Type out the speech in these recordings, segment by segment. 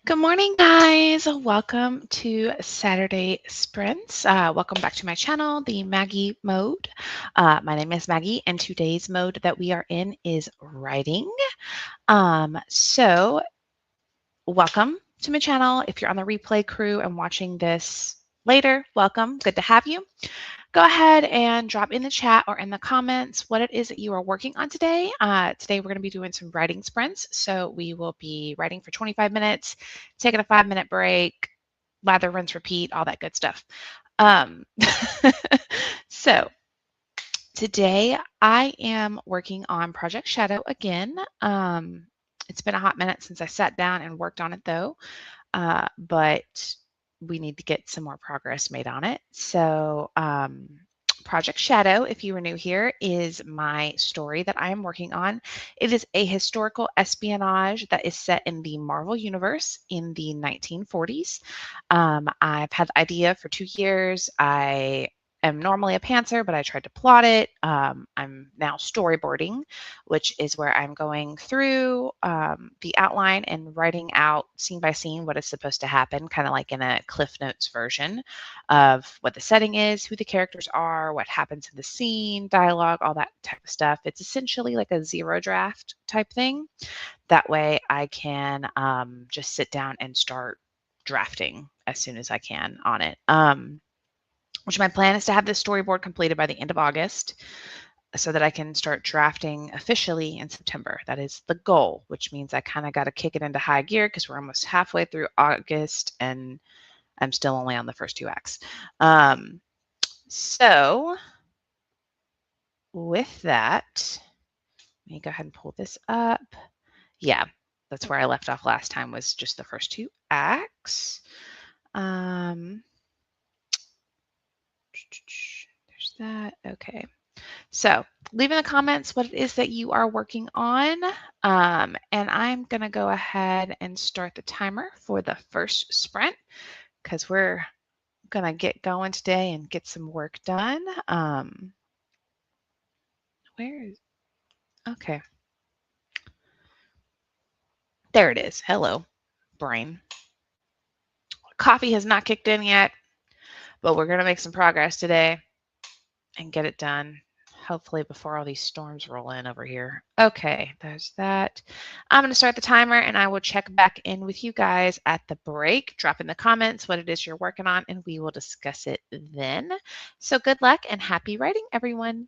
Good morning, guys. Welcome to Saturday Sprints. Welcome back to my channel, the Maggie mode. My name is Maggie, and today's mode that we are in is writing. So welcome to my channel. If you're on the replay crew and watching this later, welcome. Good to have you. Go ahead and drop in the chat or in the comments what it is that you are working on today. Today, we're going to be doing some writing sprints. So we will be writing for 25 minutes, taking a 5-minute break, lather, rinse, repeat, all that good stuff. Um, so today, I am working on Project Shadow again. It's been a hot minute since I sat down and worked on it, though, but we need to get some more progress made on it. So Project Shadow, if you are new here, is my story that I am working on. It is a historical espionage that is set in the Marvel Universe in the 1940s. I've had the idea for 2 years. I am normally a pantser, but I tried to plot it. I'm now storyboarding, which is where I'm going through the outline and writing out scene by scene what is supposed to happen, kind of like in a Cliff Notes version of what the setting is, who the characters are, what happens in the scene, dialogue, all that type of stuff. It's essentially like a zero draft type thing. That way I can just sit down and start drafting as soon as I can on it. Which my plan is to have this storyboard completed by the end of August so that I can start drafting officially in September. That is the goal, which means I kind of got to kick it into high gear because we're almost halfway through August and I'm still only on the first 2 acts. So with that, let me go ahead and pull this up. Yeah, that's where I left off last time, was just the first 2 acts. There's that. Okay. So leave in the comments what it is that you are working on. And I'm going to go ahead and start the timer for the first sprint because we're going to get going today and get some work done. Where is, okay. There it is. Hello, brain. Coffee has not kicked in yet, but we're going to make some progress today and get it done. Hopefully before all these storms roll in over here. Okay, there's that. I'm going to start the timer and I will check back in with you guys at the break. Drop in the comments what it is you're working on and we will discuss it then. So good luck and happy writing, everyone.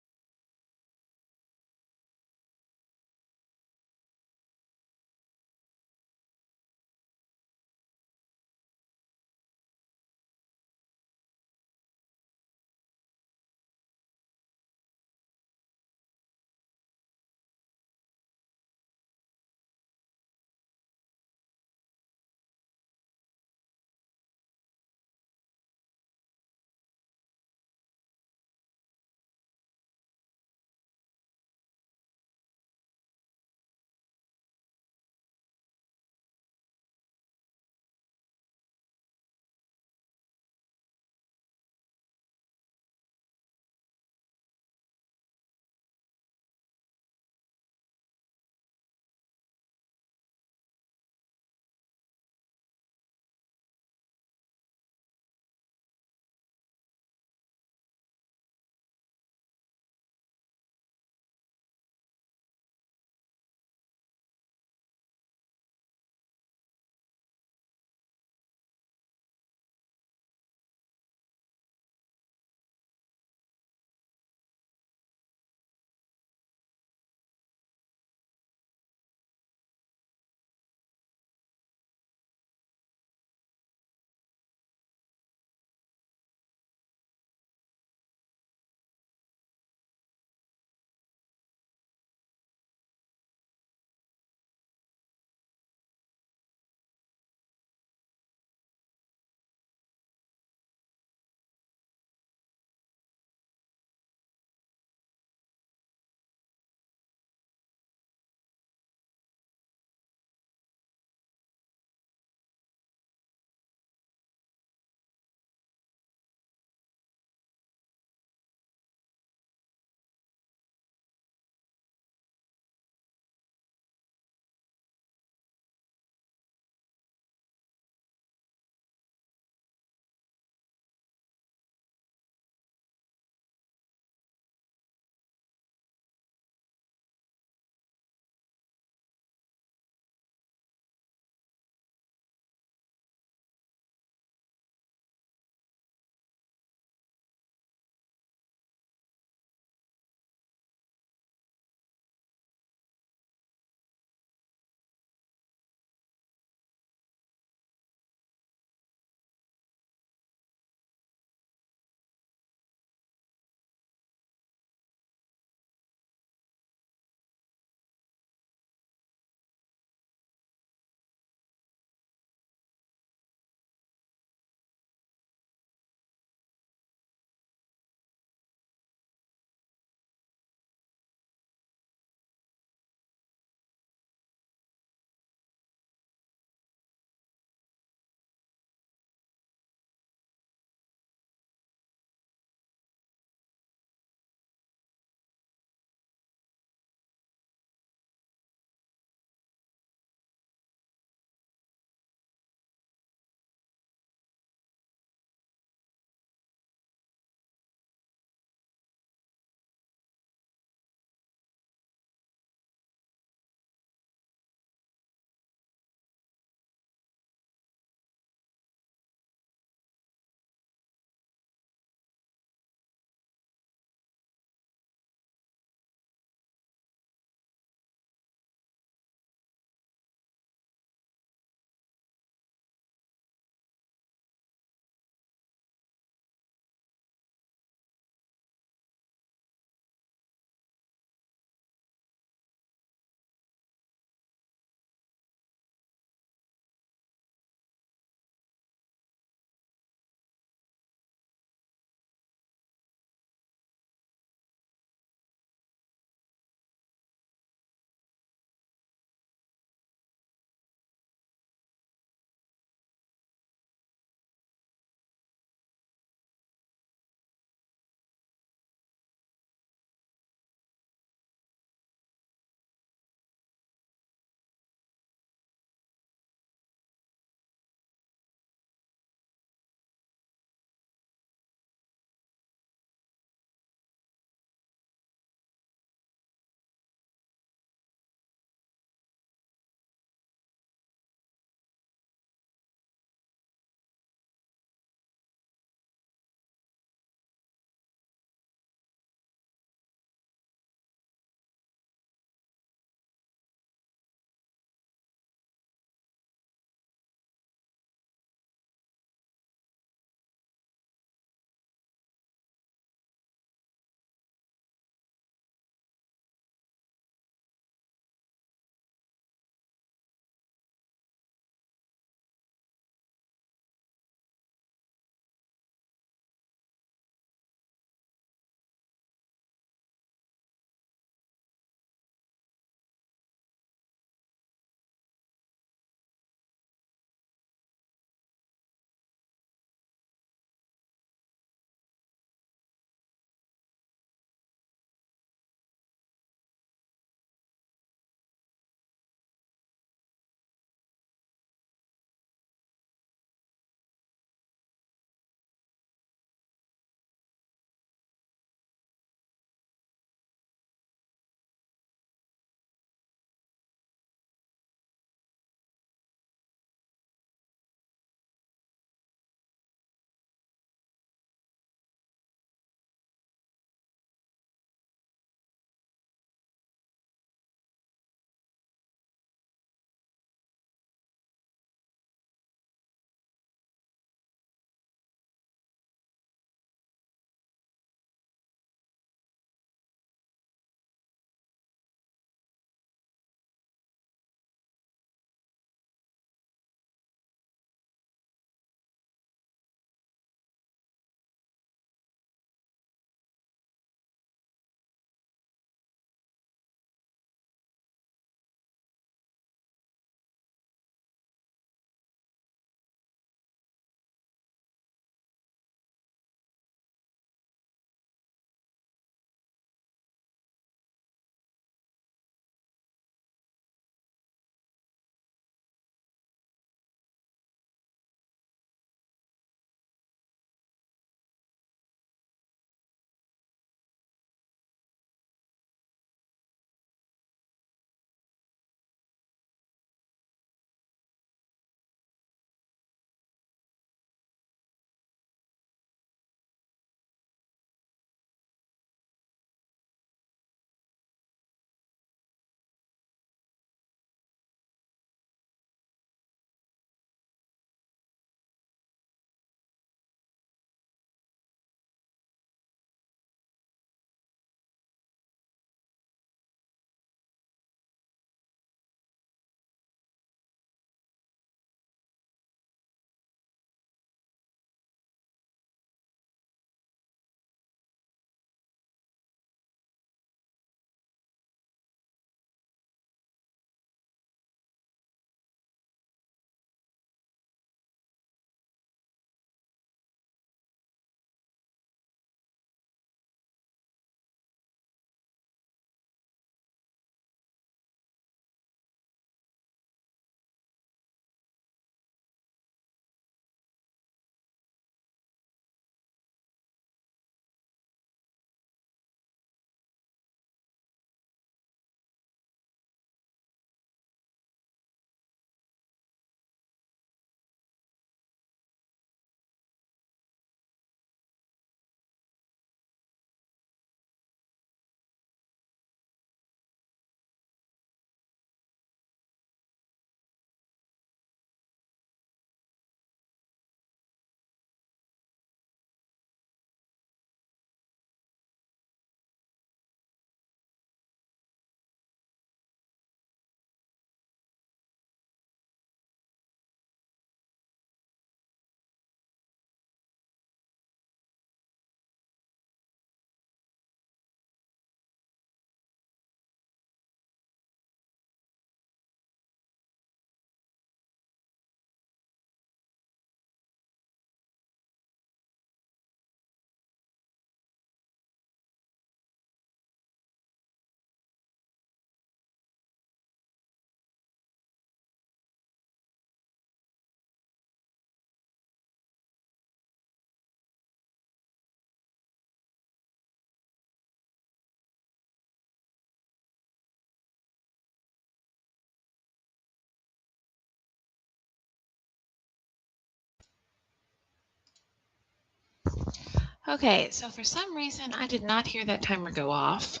Okay, so for some reason, I did not hear that timer go off.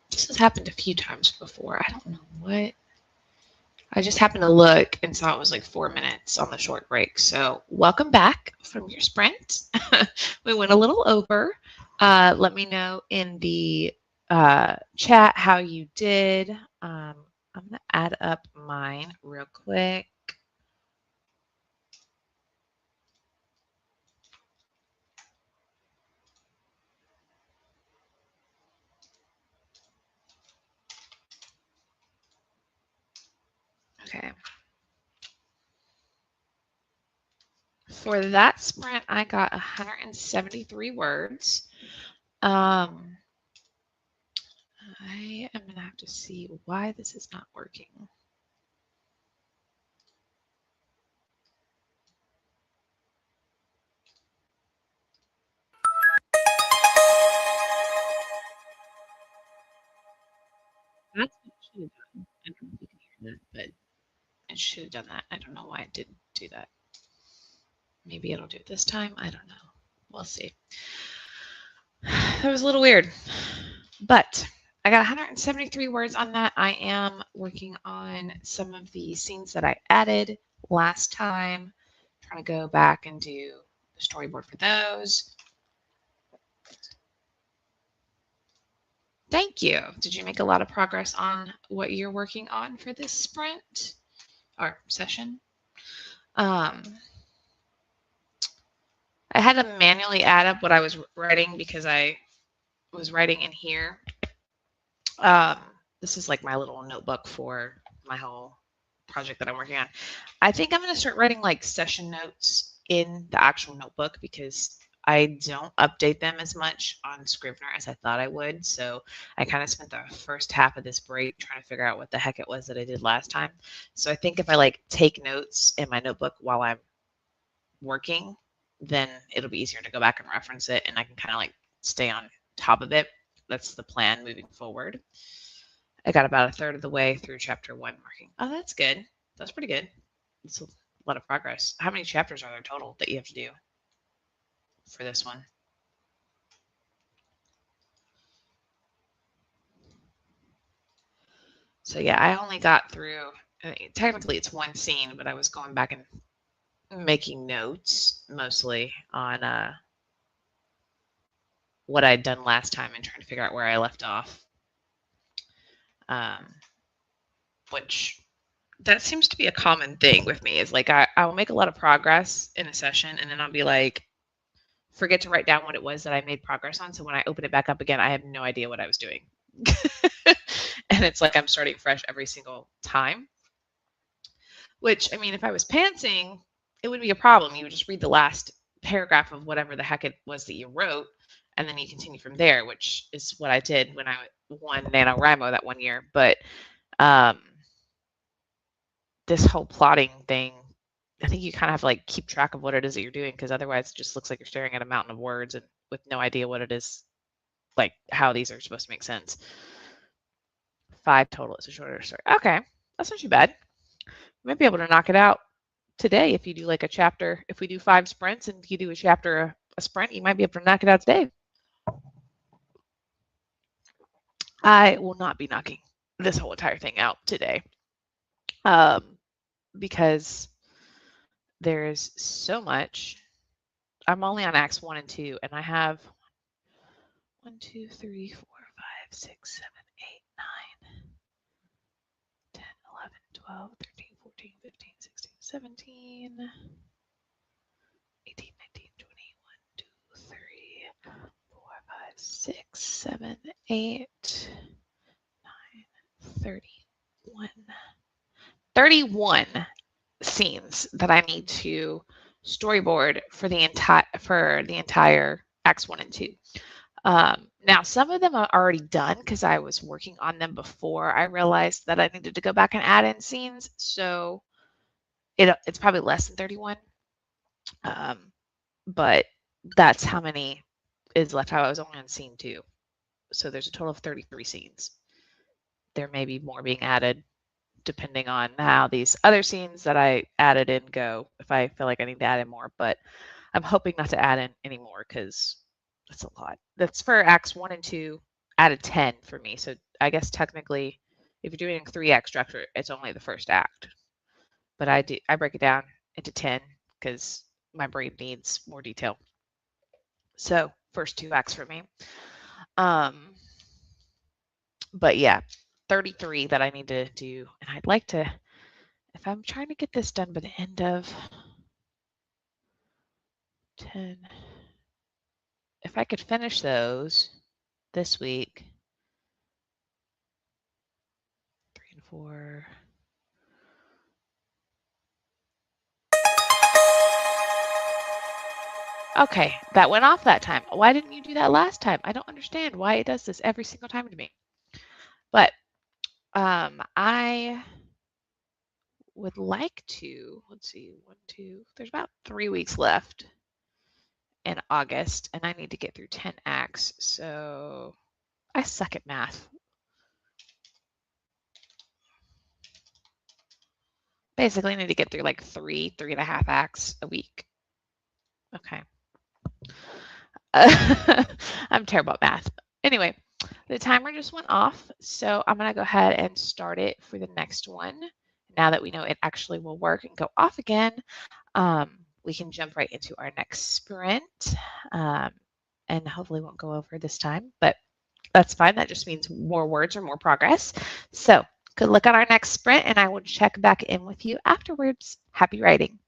This has happened a few times before. I don't know what. I just happened to look and saw it was like 4 minutes on the short break. So welcome back from your sprint. We went a little over. Let me know in the chat how you did. I'm going to add up mine real quick. Okay. For that sprint, I got 173 words. I am going to have to see why this is not working. That's what it should have done. I don't know if you can hear that, but it should have done that. I don't know why it didn't do that. Maybe it'll do it this time. I don't know. We'll see. That was a little weird, but I got 173 words on that. I am working on some of the scenes that I added last time, trying to go back and do the storyboard for those. Thank you. Did you make a lot of progress on what you're working on for this sprint or session? I had to manually add up what I was writing because I was writing in here. This is like my little notebook for my whole project that I'm working on. I think I'm going to start writing like session notes in the actual notebook because I don't update them as much on Scrivener as I thought I would. So I kind of spent the first half of this break trying to figure out what the heck it was that I did last time. So I think if I like take notes in my notebook while I'm working, then it'll be easier to go back and reference it and I can kind of like stay on top of it. That's the plan moving forward. I got about a third of the way through chapter 1 marking. Oh, that's good. That's pretty good. It's a lot of progress. How many chapters are there total that you have to do for this one? So yeah, I only got through, I mean, technically it's one scene, but I was going back and making notes mostly on what I'd done last time and trying to figure out where I left off. Which that seems to be a common thing with me is like I will make a lot of progress in a session and then I'll be like, forget to write down what it was that I made progress on. So when I open it back up again, I have no idea what I was doing. And it's like I'm starting fresh every single time. Which, I mean, if I was pantsing, it wouldn't be a problem. You would just read the last paragraph of whatever the heck it was that you wrote, and then you continue from there, which is what I did when I won NaNoWriMo that one year. But this whole plotting thing, I think you kind of have to like keep track of what it is that you're doing because otherwise it just looks like you're staring at a mountain of words and with no idea what it is, like how these are supposed to make sense. 5 total. It's a shorter story. Okay, that's not too bad. You might be able to knock it out today if you do like a chapter. If we do 5 sprints and you do a chapter a sprint, you might be able to knock it out today. I will not be knocking this whole entire thing out today because there is so much. I'm only on acts 1 and 2, and I have 1, 2, 3, 4, 5, 6, 7, 8, 9, 10, 11, 12, 13, 14, 15, 16, 17, 18, 19, 20, 1, 2, 3, 4, 5, 6, 7, 8, 9, 31. 31 scenes that I need to storyboard for the entire acts 1 and 2. Now, some of them are already done because I was working on them before I realized that I needed to go back and add in scenes. So it's probably less than 31. But that's how many is left. I was only on scene 2. So there's a total of 33 scenes. There may be more being added depending on how these other scenes that I added in go, if I feel like I need to add in more. But I'm hoping not to add in anymore because that's a lot. That's for acts 1 and 2 added 10 for me. So I guess technically, if you're doing a 3-act structure, it's only the first act. But I break it down into 10 because my brain needs more detail. So first 2 acts for me. But yeah, 33 that I need to do, and I'd like to, if I'm trying to get this done by the end of 10, if I could finish those this week, 3 and 4. Okay, that went off that time. Why didn't you do that last time? I don't understand why it does this every single time to me. But I would like to, let's see, 1, 2, there's about 3 weeks left in August, and I need to get through 10 acts. So I suck at math. Basically, I need to get through like 3.5 acts a week. Okay. I'm terrible at math. Anyway, the timer just went off, so I'm going to go ahead and start it for the next one. Now that we know it actually will work and go off again, we can jump right into our next sprint, and hopefully won't go over this time, but that's fine. That just means more words or more progress. So good luck on our next sprint, and I will check back in with you afterwards. Happy writing.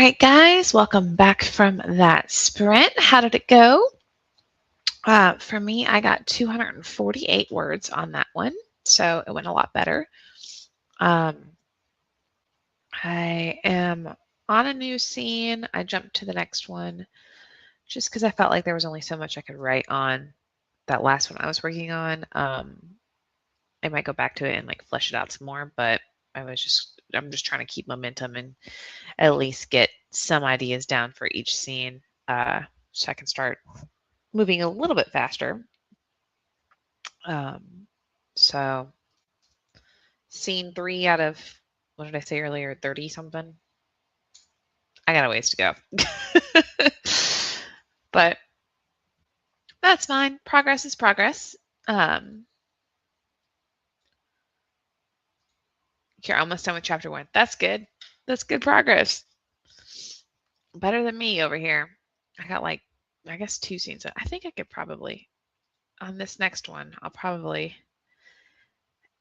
right, guys, welcome back from that sprint. How did it go? For me, I got 248 words on that one, so it went a lot better. I am on a new scene. I jumped to the next one just because I felt like there was only so much I could write on that last one I was working on. I might go back to it and like flesh it out some more, but I'm just trying to keep momentum and at least get some ideas down for each scene, so I can start moving a little bit faster. So scene 3 out of, what did I say earlier, 30 something? I got a ways to go. But that's fine. Progress is progress. You're almost done with chapter 1. That's good. That's good progress. Better than me over here. I got like, I guess 2 scenes. I think I could probably, on this next one, I'll probably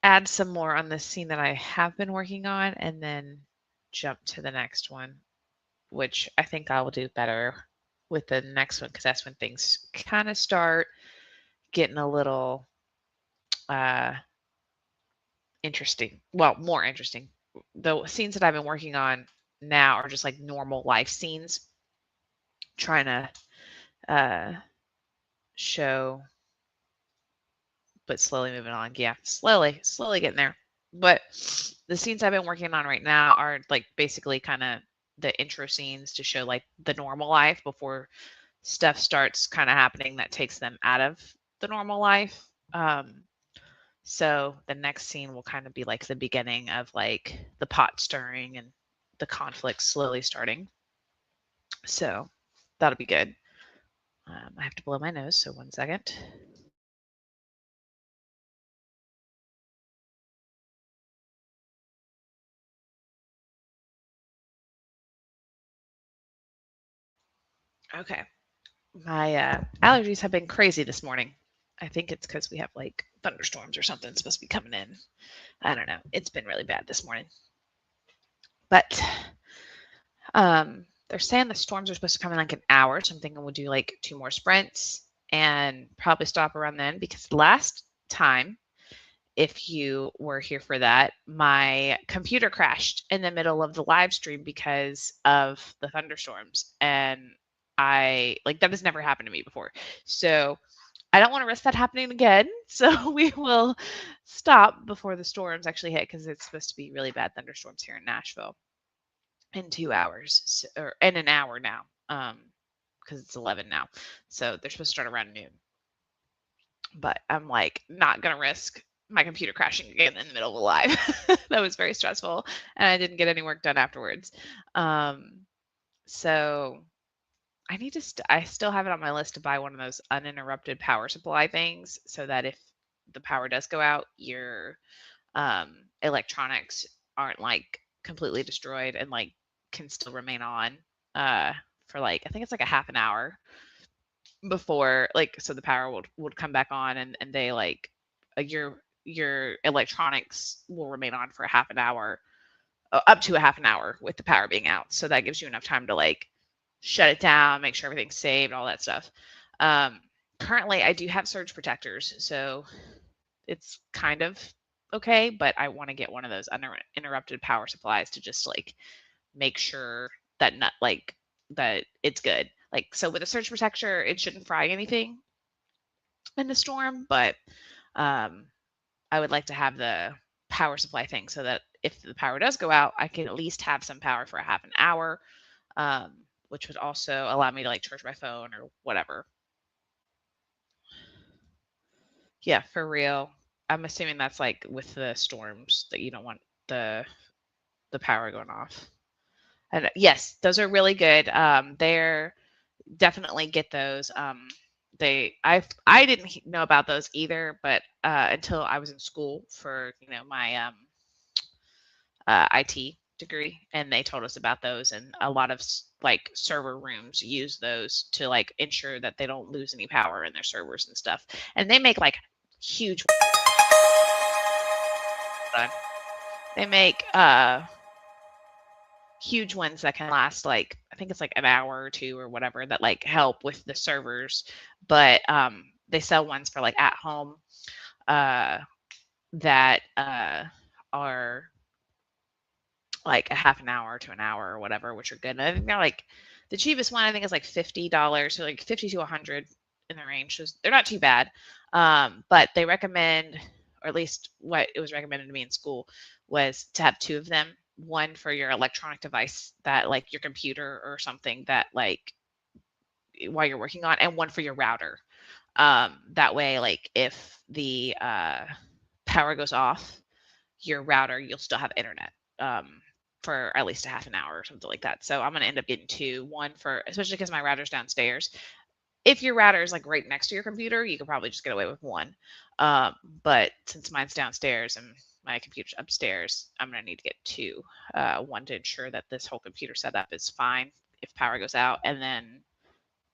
add some more on this scene that I have been working on and then jump to the next one, which I think I will do better with the next one because that's when things kind of start getting a little interesting. Well, more interesting. The scenes that I've been working on now are just like normal life scenes, trying to show, but slowly moving on. Yeah, slowly getting there. But the scenes I've been working on right now are like basically kind of the intro scenes to show like the normal life before stuff starts kind of happening that takes them out of the normal life. So the next scene will kind of be like the beginning of like the pot stirring and the conflict slowly starting. So that'll be good. I have to blow my nose, so 1 second. Okay. My allergies have been crazy this morning. I think it's because we have like thunderstorms or something supposed to be coming in. I don't know. It's been really bad this morning. But they're saying the storms are supposed to come in like an hour. So I'm thinking we'll do like 2 more sprints and probably stop around then because last time, if you were here for that, my computer crashed in the middle of the live stream because of the thunderstorms. And I like that has never happened to me before. So I don't want to risk that happening again. So we will stop before the storms actually hit because it's supposed to be really bad thunderstorms here in Nashville in 2 hours, so, or in an hour now, because it's 11 now. So they're supposed to start around noon. But I'm like not gonna risk my computer crashing again in the middle of a live. That was very stressful, and I didn't get any work done afterwards. So I need to. I still have it on my list to buy one of those uninterrupted power supply things, so that if the power does go out, your electronics aren't like completely destroyed and like can still remain on for like I think it's like a half an hour before like so the power would come back on and they like your electronics will remain on for a half an hour up to a half an hour with the power being out, so that gives you enough time to like shut it down, make sure everything's saved, all that stuff. Currently I do have surge protectors, so it's kind of okay, but I want to get one of those uninterrupted power supplies to just like make sure that not like that it's good. Like so with a surge protector, it shouldn't fry anything in the storm, but I would like to have the power supply thing so that if the power does go out, I can at least have some power for a half an hour, which would also allow me to like charge my phone or whatever. Yeah, for real. I'm assuming that's like with the storms that you don't want the power going off. And yes, those are really good. They're definitely get those. I didn't know about those either, but until I was in school for my IT degree, and they told us about those, and a lot of like server rooms use those to like ensure that they don't lose any power in their servers and stuff. And they make like huge. They make huge ones that can last like, I think it's like an hour or two or whatever, that like help with the servers. But they sell ones for like at home uh, that are like a half an hour to an hour or whatever, which are good. And I think they're like the cheapest one I think is like $50, so like 50 to 100 in the range. So they're not too bad. But they recommend, or at least what it was recommended to me in school, was to have two of them. One for your electronic device, that like your computer or something that like while you're working on, and one for your router. That way, like if the power goes off, your router, you'll still have internet for at least a half an hour or something like that. So I'm going to end up getting two, one for, especially because my router's downstairs. If your router is like right next to your computer, you could probably just get away with one. But since mine's downstairs and my computer's upstairs, I'm going to need to get two. One to ensure that this whole computer setup is fine if power goes out, and then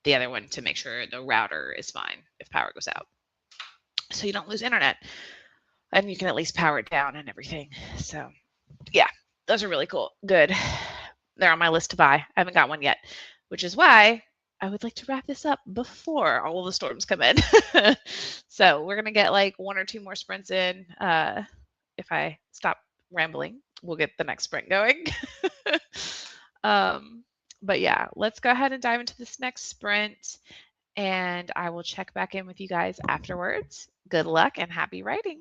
the other one to make sure the router is fine if power goes out. So you don't lose internet and you can at least power it down and everything. So yeah, those are really cool. Good. They're on my list to buy. I haven't got one yet, which is why I would like to wrap this up before all of the storms come in. So we're going to get like one or two more sprints in. If I stop rambling, we'll get the next sprint going. But yeah, let's go ahead and dive into this next sprint, and I will check back in with you guys afterwards. Good luck and happy writing.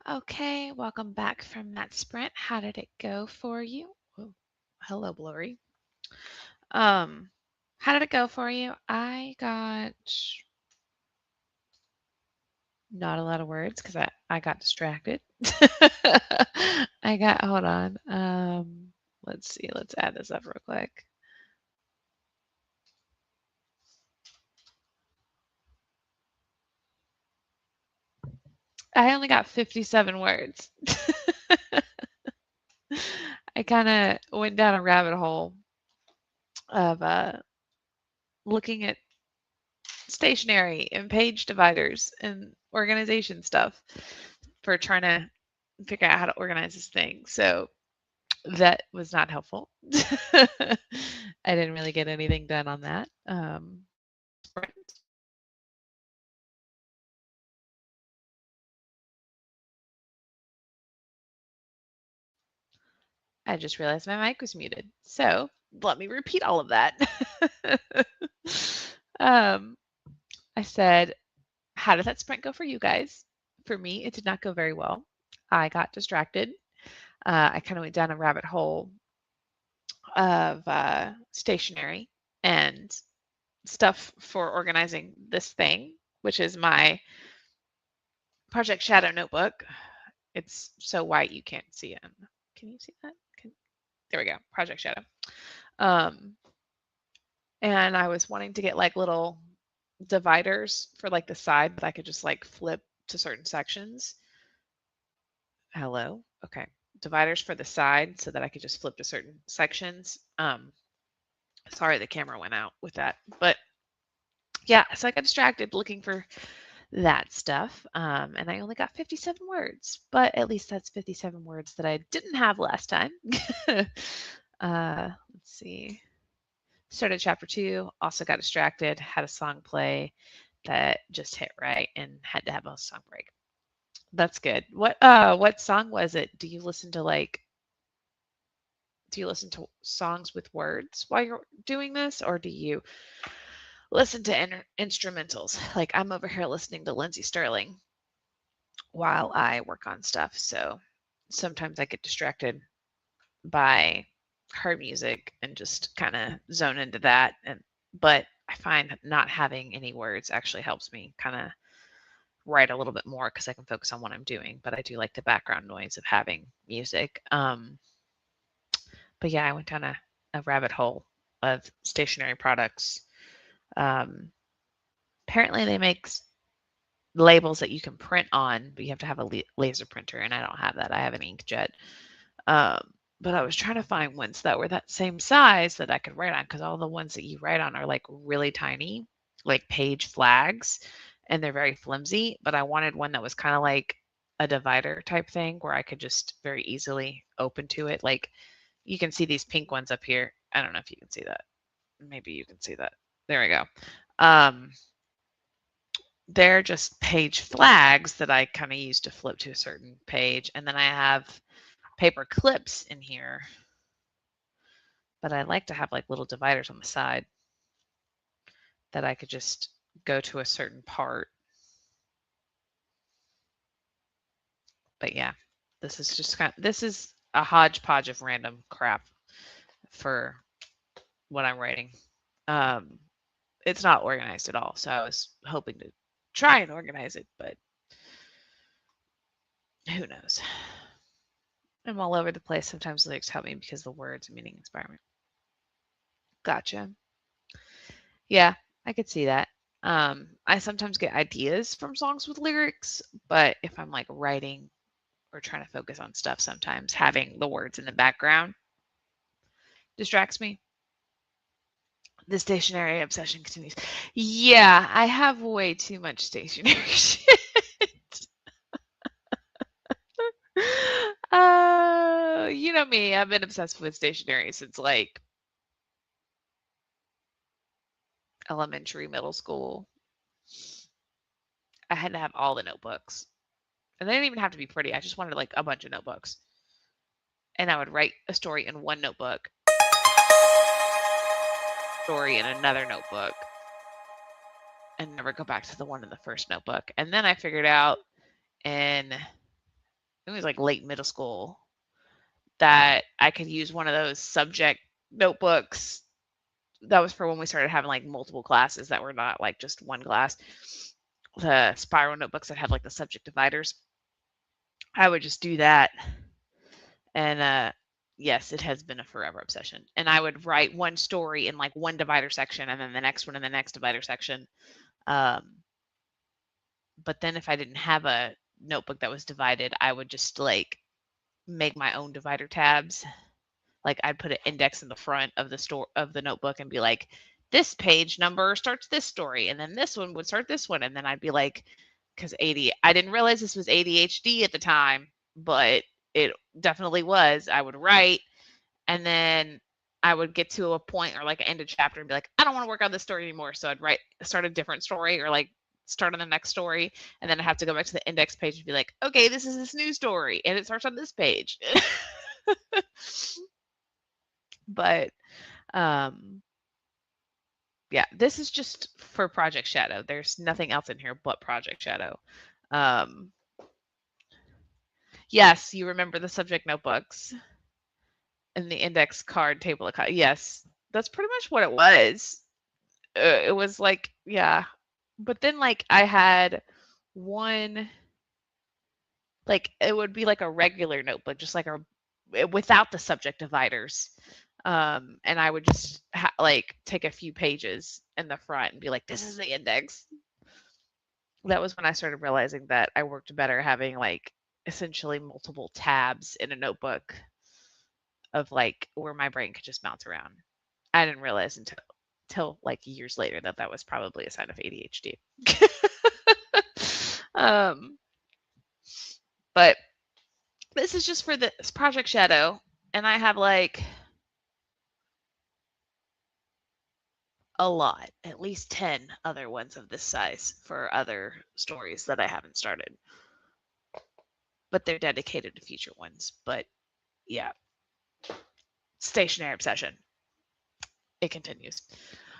Okay, welcome back from that sprint. How did it go for you? Oh, hello, blurry. How did it go for you? I got not a lot of words because I got distracted. Hold on. Let's see, let's add this up real quick. I only got 57 words. I kind of went down a rabbit hole of looking at stationery and page dividers and organization stuff for trying to figure out how to organize this thing. So that was not helpful. I didn't really get anything done on that. I just realized my mic was muted. So let me repeat all of that. I said, how did that sprint go for you guys? For me, it did not go very well. I got distracted. I kind of went down a rabbit hole of stationery and stuff for organizing this thing, which is my Project Shadow notebook. It's so white you can't see it. Can you see that? There we go. Project Shadow. And I was wanting to get like little dividers for like the side that I could just like flip to certain sections. Hello. Okay. Dividers for the side so that I could just flip to certain sections. Sorry, the camera went out with that, but yeah, so I got distracted looking for that stuff. And I only got 57 words, but at least that's 57 words that I didn't have last time. Let's see. Started chapter 2, also got distracted, had a song play that just hit right and had to have a song break. That's good. What song was it? Do you listen to songs with words while you're doing this, or do you listen to instrumentals? Like I'm over here listening to Lindsey Sterling while I work on stuff. So sometimes I get distracted by her music and just kind of zone into that. But I find not having any words actually helps me kind of write a little bit more because I can focus on what I'm doing. But I do like the background noise of having music. But yeah, I went down a rabbit hole of stationery products. Apparently, they make labels that you can print on, but you have to have a laser printer, and I don't have that. I have an inkjet. But I was trying to find ones that were that same size that I could write on because all the ones that you write on are like really tiny, like page flags, and they're very flimsy. But I wanted one that was kind of like a divider type thing where I could just very easily open to it. Like you can see these pink ones up here. I don't know if you can see that. Maybe you can see that. There we go. They're just page flags that I kind of use to flip to a certain page. And then I have paper clips in here. But I like to have like little dividers on the side that I could just go to a certain part. But yeah, this is a hodgepodge of random crap for what I'm writing. It's not organized at all, so I was hoping to try and organize it, but who knows? I'm all over the place. Sometimes lyrics help me because the words and meaning inspire me. Gotcha. Yeah, I could see that. I sometimes get ideas from songs with lyrics, but if I'm like writing or trying to focus on stuff, sometimes having the words in the background distracts me. The stationery obsession continues. Yeah, I have way too much stationery shit. You know me, I've been obsessed with stationery since like elementary, middle school. I had to have all the notebooks. And they didn't even have to be pretty. I just wanted like a bunch of notebooks. And I would write a story in one notebook, story in another notebook, and never go back to the one in the first notebook. And then I figured out in it was like late middle school, that I could use one of those subject notebooks. That was for when we started having like multiple classes that were not like just one class. The spiral notebooks that had like the subject dividers. I would just do that. And yes, it has been a forever obsession. And I would write one story in like one divider section and then the next one in the next divider section. Um, but then if I didn't have a notebook that was divided, I would just like make my own divider tabs. Like I'd put an index in the front of the notebook and be like, this page number starts this story, and then this one would start this one, and then I'd be like, because I didn't realize this was ADHD at the time, but it definitely was. I would write, and then I would get to a point or like end a chapter and be like, I don't want to work on this story anymore. So I'd start a different story or like start on the next story. And then I have to go back to the index page and be like, okay, this is this new story. And it starts on this page. But yeah, this is just for Project Shadow. There's nothing else in here but Project Shadow. Um, yes, you remember the subject notebooks and the index card table of yes, that's pretty much what it was. It was like, yeah. But then like I had one, like it would be like a regular notebook, just like without the subject dividers. And I would just like take a few pages in the front and be like, this is the index. That was when I started realizing that I worked better having like essentially multiple tabs in a notebook of like where my brain could just bounce around. I didn't realize until like years later that that was probably a sign of ADHD. um, but this is just for this Project Shadow, and I have like a lot, at least 10 other ones of this size for other stories that I haven't started. But they're dedicated to future ones. But yeah, stationary obsession. It continues.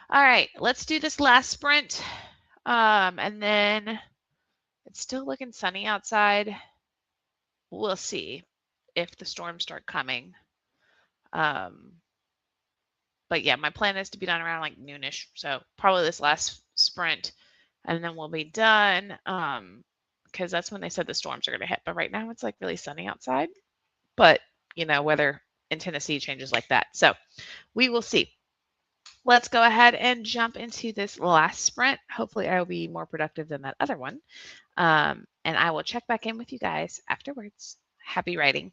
All right, let's do this last sprint. And then it's still looking sunny outside. We'll see if the storms start coming. But yeah, my plan is to be done around like noonish. So probably this last sprint, and then we'll be done. Because that's when they said the storms are going to hit. But right now it's like really sunny outside. But you know, weather in Tennessee changes like that. So we will see. Let's go ahead and jump into this last sprint. Hopefully I will be more productive than that other one. And I will check back in with you guys afterwards. Happy writing.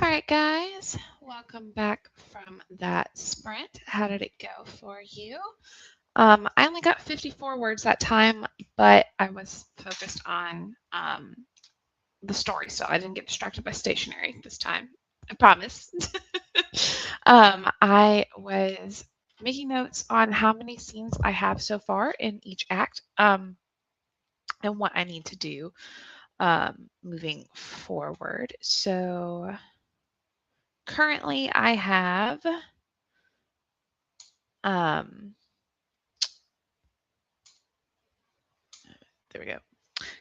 All right, guys, welcome back from that sprint. How did it go for you? I only got 54 words that time, but I was focused on the story, so I didn't get distracted by stationery this time. I promise. I was making notes on how many scenes I have so far in each act, and what I need to do moving forward. So currently I have there we go.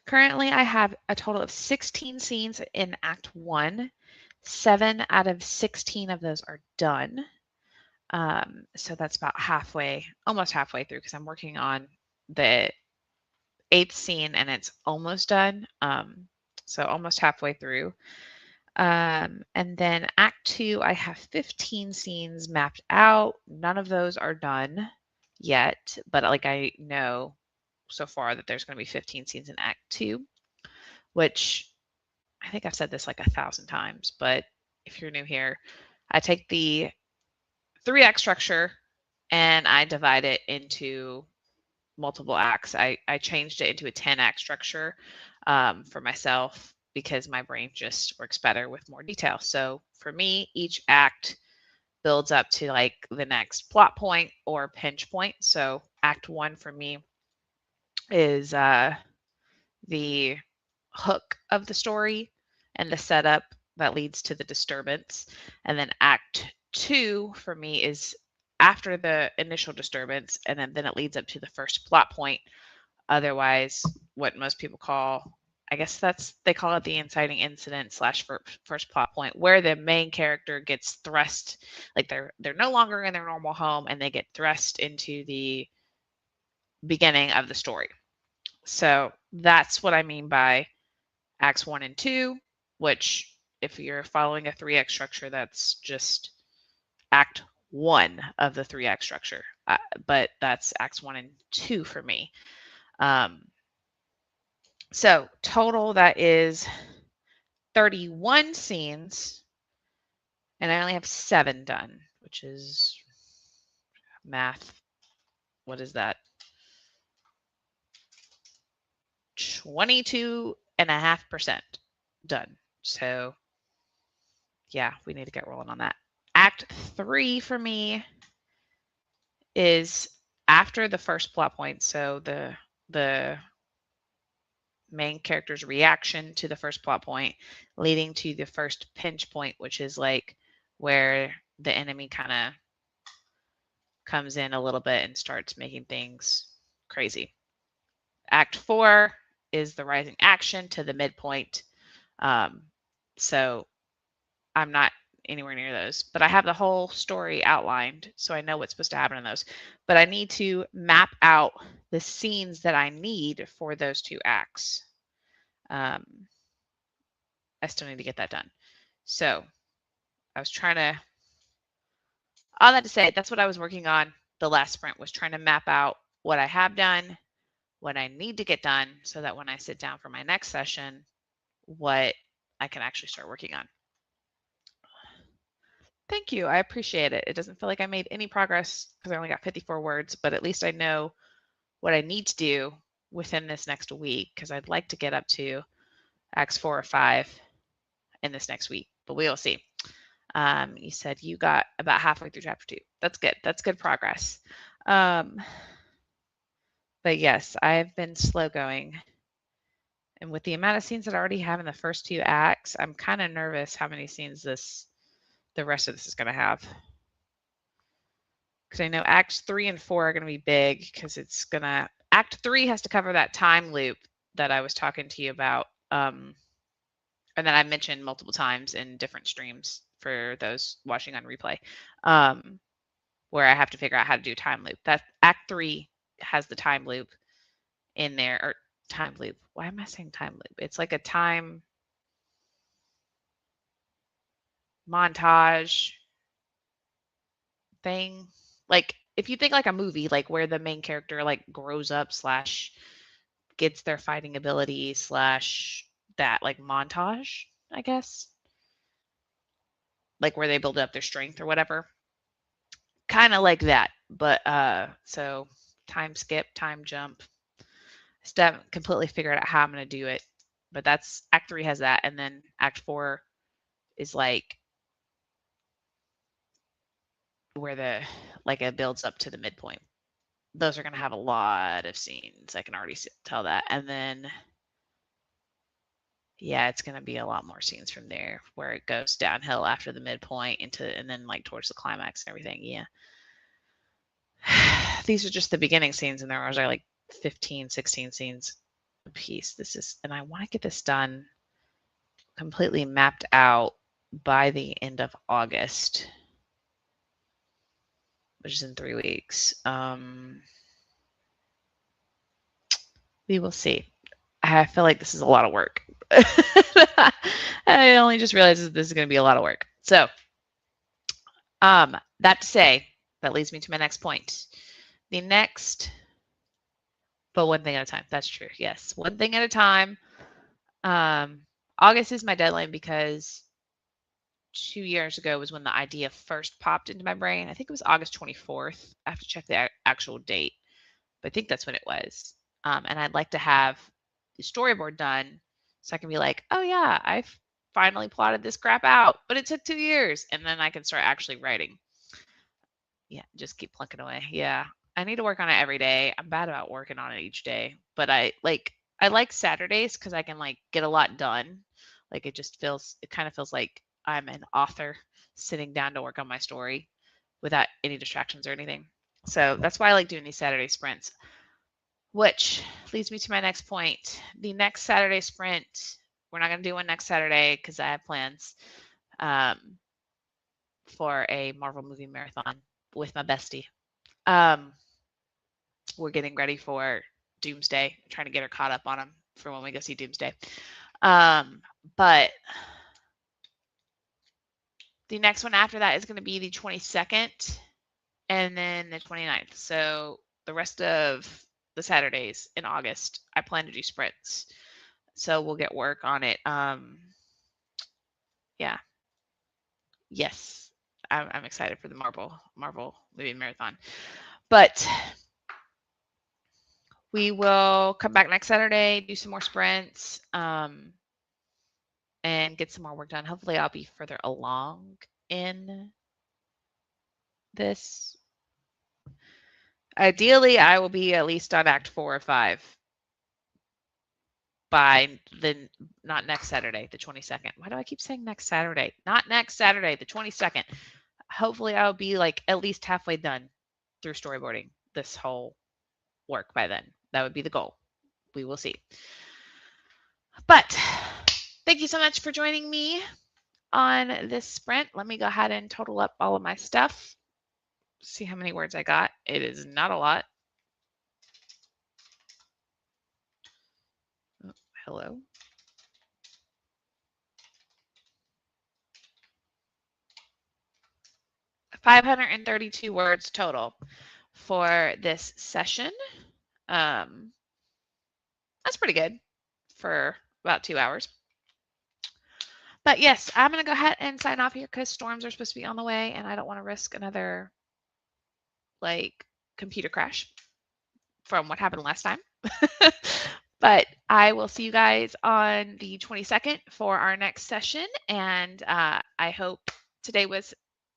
Currently I have a total of 16 scenes in Act 1. 7 out of 16 of those are done. So that's about halfway, almost halfway through, because I'm working on the 8th scene and it's almost done. So almost halfway through. And then Act 2, I have 15 scenes mapped out. None of those are done yet, but like I know so far that there's going to be 15 scenes in Act 2, which I think I've said this like 1,000 times, but if you're new here, I take the 3-act structure and I divide it into multiple acts. I changed it into a 10-act structure for myself because my brain just works better with more detail. So for me, each act builds up to like the next plot point or pinch point. So Act 1 for me is the hook of the story and the setup that leads to the disturbance. And then Act 2 for me is after the initial disturbance, and then it leads up to the first plot point. Otherwise, what most people call, I guess they call it the inciting incident / first plot point, where the main character gets thrust, like they're no longer in their normal home and they get thrust into the beginning of the story. So that's what I mean by Acts 1 and 2, which if you're following a 3-act structure, that's just Act 1 of the 3-act structure. But that's Acts 1 and 2 for me. So total, that is 31 scenes, and I only have 7 done, which is math. What is that? 22.5% done. So yeah, we need to get rolling on that. Act 3 for me is after the first plot point. So the main character's reaction to the first plot point leading to the first pinch point, which is like where the enemy kind of comes in a little bit and starts making things crazy. Act 4 is the rising action to the midpoint. So I'm not anywhere near those, but I have the whole story outlined, so I know what's supposed to happen in those. But I need to map out the scenes that I need for those 2 acts. I still need to get that done. So I was trying to, all that to say, that's what I was working on the last sprint, was trying to map out what I have done, what I need to get done, so that when I sit down for my next session, what I can actually start working on. Thank you. I appreciate it. It doesn't feel like I made any progress because I only got 54 words, but at least I know what I need to do within this next week, because I'd like to get up to Acts 4 or 5 in this next week, but we will see. You said you got about halfway through chapter 2. That's good. That's good progress. But yes, I've been slow going. And with the amount of scenes that I already have in the first 2 acts, I'm kind of nervous how many scenes the rest of this is going to have. Because I know Acts 3 and 4 are going to be big, because Act 3 has to cover that time loop that I was talking to you about, and that I mentioned multiple times in different streams for those watching on replay, where I have to figure out how to do time loop. That Act 3 has the time loop in there, or time loop. Why am I saying time loop? It's like a time montage thing. Like if you think like a movie, like where the main character like grows up / gets their fighting ability / that like montage, I guess. like where they build up their strength or whatever. Kind of like that. But so time skip, time jump. Still haven't completely figured out how I'm going to do it. But that's Act 3 has that. And then Act 4 is like where it builds up to the midpoint. Those are going to have a lot of scenes. I can already tell that. And then, yeah, it's going to be a lot more scenes from there where it goes downhill after the midpoint and then like towards the climax and everything. Yeah. These are just the beginning scenes, and there are like 15, 16 scenes a piece. And I want to get this done completely mapped out by the end of August, which is in 3 weeks. We will see. I feel like this is a lot of work. I only just realized that this is going to be a lot of work. So, that to say, that leads me to my next point. But one thing at a time. That's true. Yes, one thing at a time. August is my deadline because 2 years ago was when the idea first popped into my brain. I think it was August 24th. I have to check the actual date, but I think that's when it was. And I'd like to have the storyboard done so I can be like, oh yeah, I finally plotted this crap out, but it took 2 years, and then I can start actually writing. Yeah, just keep plunking away. Yeah, I need to work on it every day. I'm bad about working on it each day, but I like Saturdays because I can like get a lot done. Like it kind of feels like I'm an author sitting down to work on my story without any distractions or anything. So that's why I like doing these Saturday sprints, which leads me to my next point. The next Saturday sprint, we're not going to do one next Saturday because I have plans for a Marvel movie marathon with my bestie. We're getting ready for Doomsday, trying to get her caught up on him for when we go see Doomsday. But the next one after that is going to be the 22nd and then the 29th. So the rest of the Saturdays in August, I plan to do sprints. So we'll get work on it. Yeah. Yes. I'm excited for the Marvel movie marathon. But we will come back next Saturday, do some more sprints, and get some more work done. Hopefully I'll be further along in this. Ideally, I will be at least on Act 4 or 5 by not next Saturday, the 22nd. Why do I keep saying next Saturday? Not next Saturday, the 22nd. Hopefully I'll be like at least halfway done through storyboarding this whole work by then. That would be the goal. We will see. But thank you so much for joining me on this sprint. Let me go ahead and total up all of my stuff. See how many words I got. It is not a lot. Oh, hello. $532 words total for this session. That's pretty good for about 2 hours. But yes, I'm going to go ahead and sign off here because storms are supposed to be on the way and I don't want to risk another like computer crash from what happened last time. But I will see you guys on the 22nd for our next session. And I hope today was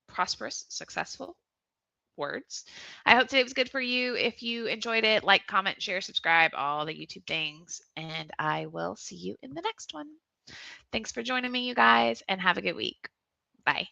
prosperous, successful words. I hope today was good for you. If you enjoyed it, like, comment, share, subscribe, all the YouTube things. And I will see you in the next one. Thanks for joining me, you guys, and have a good week. Bye.